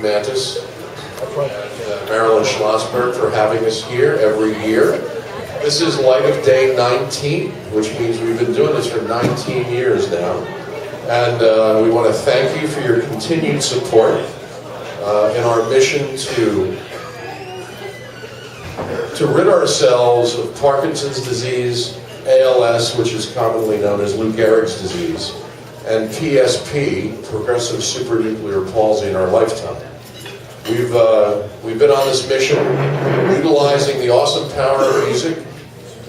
Mantis and Marilyn Schlossberg for having us here every year. This is Light of Day 19, which means we've been doing this for 19 years now. And we want to thank you for your continued support in our mission to rid ourselves of Parkinson's disease, ALS, which is commonly known as Lou Gehrig's disease, and PSP, progressive supranuclear palsy, in our lifetime. We've been on this mission utilizing the awesome power of music,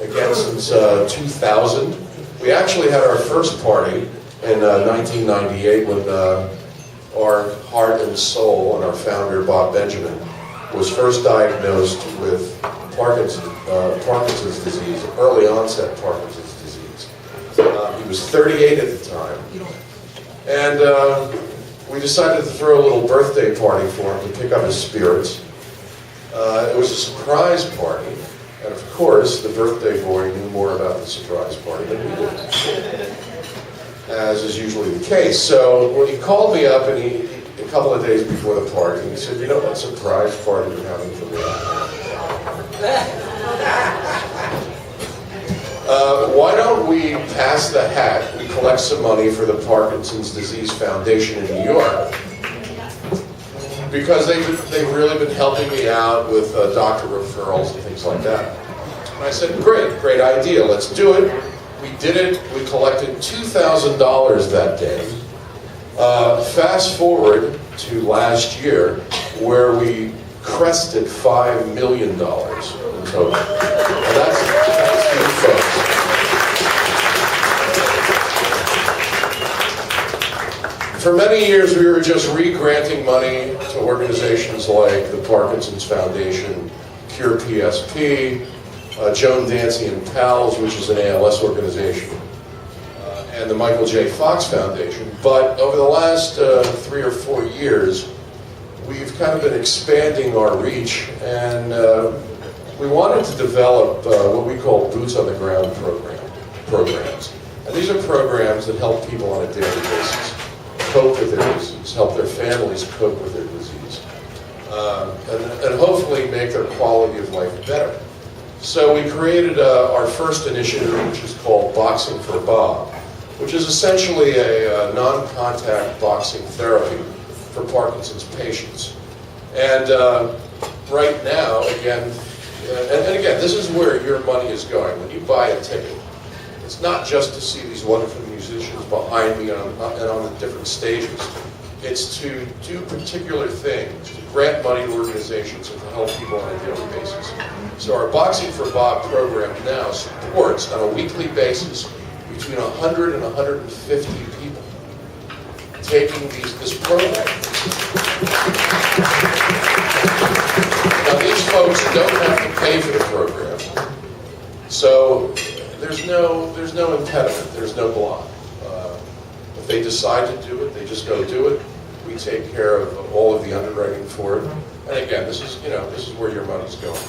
again, since 2000. We actually had our first party in 1998 when our heart and soul and our founder, Bob Benjamin, was first diagnosed with Parkinson's disease, early onset Parkinson's disease. He was 38 at the time. And we decided to throw a little birthday party for him to pick up his spirits. It was a surprise party. And of course, the birthday boy knew more about the surprise party than we did, as is usually the case. So when he called me up and a couple of days before the party, he said, "You know what surprise party you're having for me? Why don't we pass the hat? We collect some money for the Parkinson's Disease Foundation in New York, because they've really been helping me out with doctor referrals and things like that." And I said, great idea, let's do it. We did it. We collected $2,000 that day. Fast forward to last year, where we crested $5 million in total. And that's you folks. For many years, we were just re-granting money to organizations like the Parkinson's Foundation, Cure PSP, Joan Dancy and Pals, which is an ALS organization, and the Michael J. Fox Foundation. But over the last 3 or 4 years, we've kind of been expanding our reach, and we wanted to develop what we call boots on the ground programs. And these are programs that help people on a daily basis cope with their disease, help their families cope with their disease, and hopefully make their quality of life better. So we created our first initiative, which is called Boxing for Bob, which is essentially a non-contact boxing therapy for Parkinson's patients. And right now, again, this is where your money is going. When you buy a ticket, it's not just to see these wonderful musicians behind me and on the different stages. It's to do particular things, to grant money to organizations and to help people on a daily basis. So our Boxing for Bob program now supports, on a weekly basis, between 100 and 150 people taking this program. Now these folks don't have to pay for the program, so there's no impediment, there's no block. If they decide to do it, they just go do it. We take care of all of the underwriting for it. And again, this is where your money's going.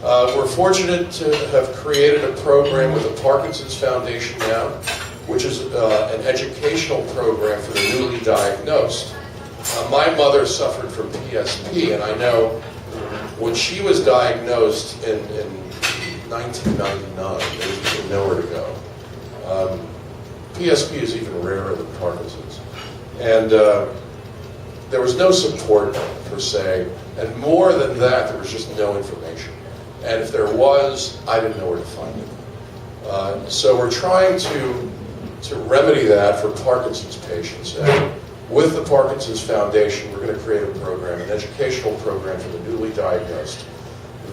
We're fortunate to have created a program with the Parkinson's Foundation now, which is an educational program for the newly diagnosed. My mother suffered from PSP, and I know when she was diagnosed in 1999, there was nowhere to go. PSP is even rarer than Parkinson's. And there was no support, per se, and more than that, there was just no information. And if there was, I didn't know where to find it. So we're trying to remedy that for Parkinson's patients. And with the Parkinson's Foundation, we're going to create a program, an educational program for the newly diagnosed,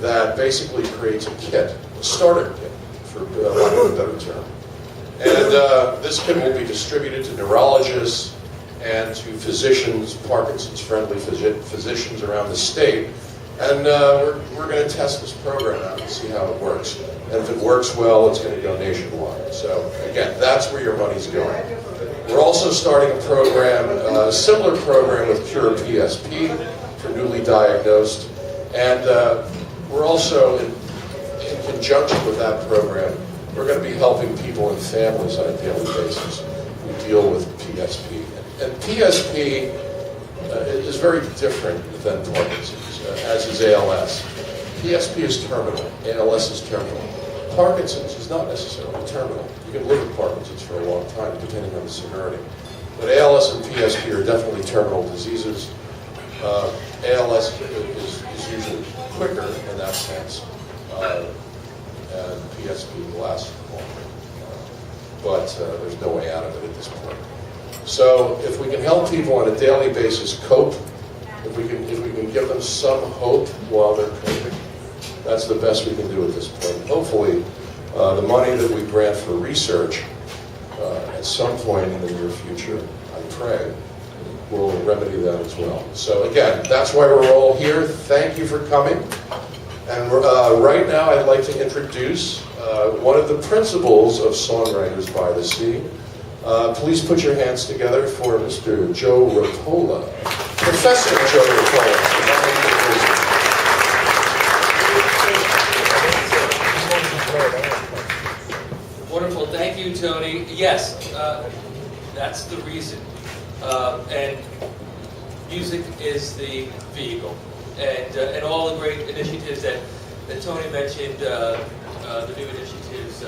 that basically creates a kit, a starter kit, for lack of a better term. And this kit will be distributed to neurologists and to physicians, Parkinson's-friendly physicians around the state. And we're going to test this program out and see how it works. And if it works well, it's going to go nationwide. So again, that's where your money's going. We're also starting a program, a similar program with Cure PSP for newly diagnosed. And we're also, in conjunction with that program, we're going to be helping people and families on a daily basis who deal with PSP. And PSP is very different than Parkinson's, as is ALS. PSP is terminal, ALS is terminal. Parkinson's is not necessarily terminal. You can live with Parkinson's for a long time, depending on the severity. But ALS and PSP are definitely terminal diseases. ALS is usually quicker in that sense, and PSP lasts longer. But there's no way out of it at this point. So if we can help people on a daily basis cope, if we can give them some hope while they're coping, that's the best we can do at this point. Hopefully, the money that we grant for research at some point in the near future, I pray, will remedy that as well. So again, that's why we're all here. Thank you for coming. And right now I'd like to introduce one of the principals of Songwriters by the Sea. Please put your hands together for Mr. Joe Rapola, Professor Joe Rapola. Wonderful, thank you, Tony. Yes, that's the reason. And music is the vehicle. And all the great initiatives that Tony mentioned, the new initiatives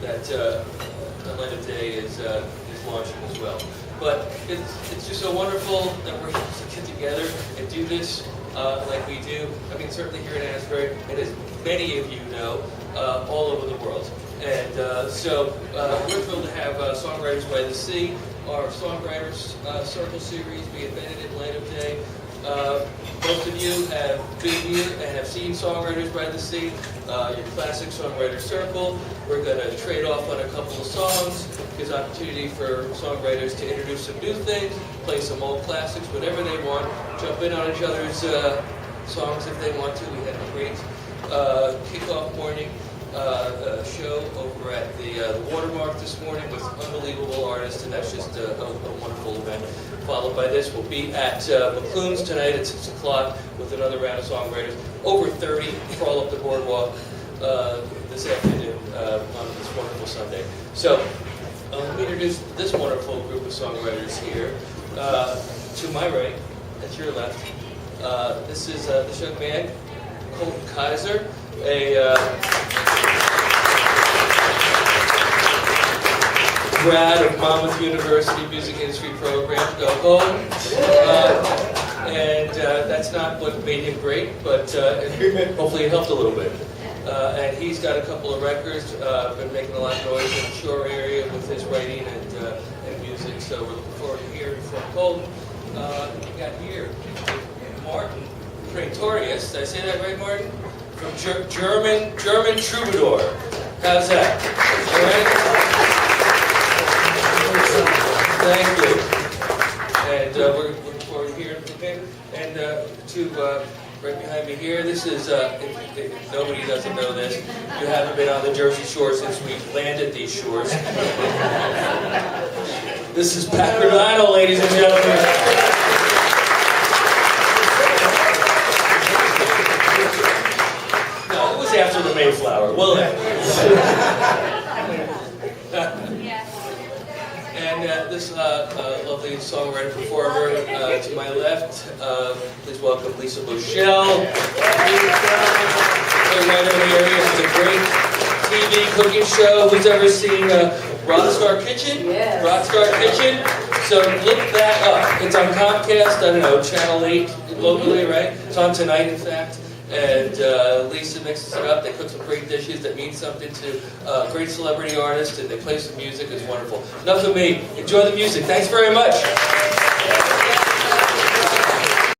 that Atlanta Day is launching as well. But it's just so wonderful that we're able to get together and do this like we do. I mean, certainly here in Asbury, and as many of you know, all over the world. And so we're thrilled to have Songwriters by the Sea, our Songwriters Circle series, be invented in light of day. Most of you have been here and have seen Songwriters by the Sea, your classic Songwriter Circle. We're going to trade off on a couple of songs. Gives opportunity for songwriters to introduce some new things, play some old classics, whatever they want, jump in on each other's songs if they want to. We had a great kickoff morning show over at the Watermark this morning with unbelievable artists, and that's just a wonderful event. Followed by this, we'll be at McClune's tonight at 6 o'clock with another round of songwriters. Over 30 crawl up the boardwalk this afternoon on this wonderful Sunday. So let me introduce this wonderful group of songwriters here. To my right, at your left, this is this young man, Colton Kaiser, a grad of Monmouth University Music Industry Program. Go home. And that's not what made him great, but hopefully it helped a little bit. And he's got a couple of records, been making a lot of noise in the shore area with his writing and music, so we're looking forward to hearing from Colton. We got here Martin Praetorius. Did I say that right, Martin? From German Troubadour. How's that? All right? Thank you. And we're looking forward to hearing from him. And to right behind me here, this is, if nobody doesn't know this, you haven't been on the Jersey Shore since we landed these shores. This is Packard Idol, ladies and gentlemen. No, it was after the Mayflower. Well, and this lovely songwriter performer to my left, please welcome Lisa Bushell. Right over here has a great TV cooking show. Who's ever seen Rockstar Kitchen? Yes. Rockstar Kitchen. So look that up. It's on Comcast, I don't know, Channel 8 locally, right? It's on tonight, in fact. And Lisa mixes it up. They cook some great dishes that mean something to great celebrity artists, and they play some music. It's wonderful. Enough of me. Enjoy the music. Thanks very much.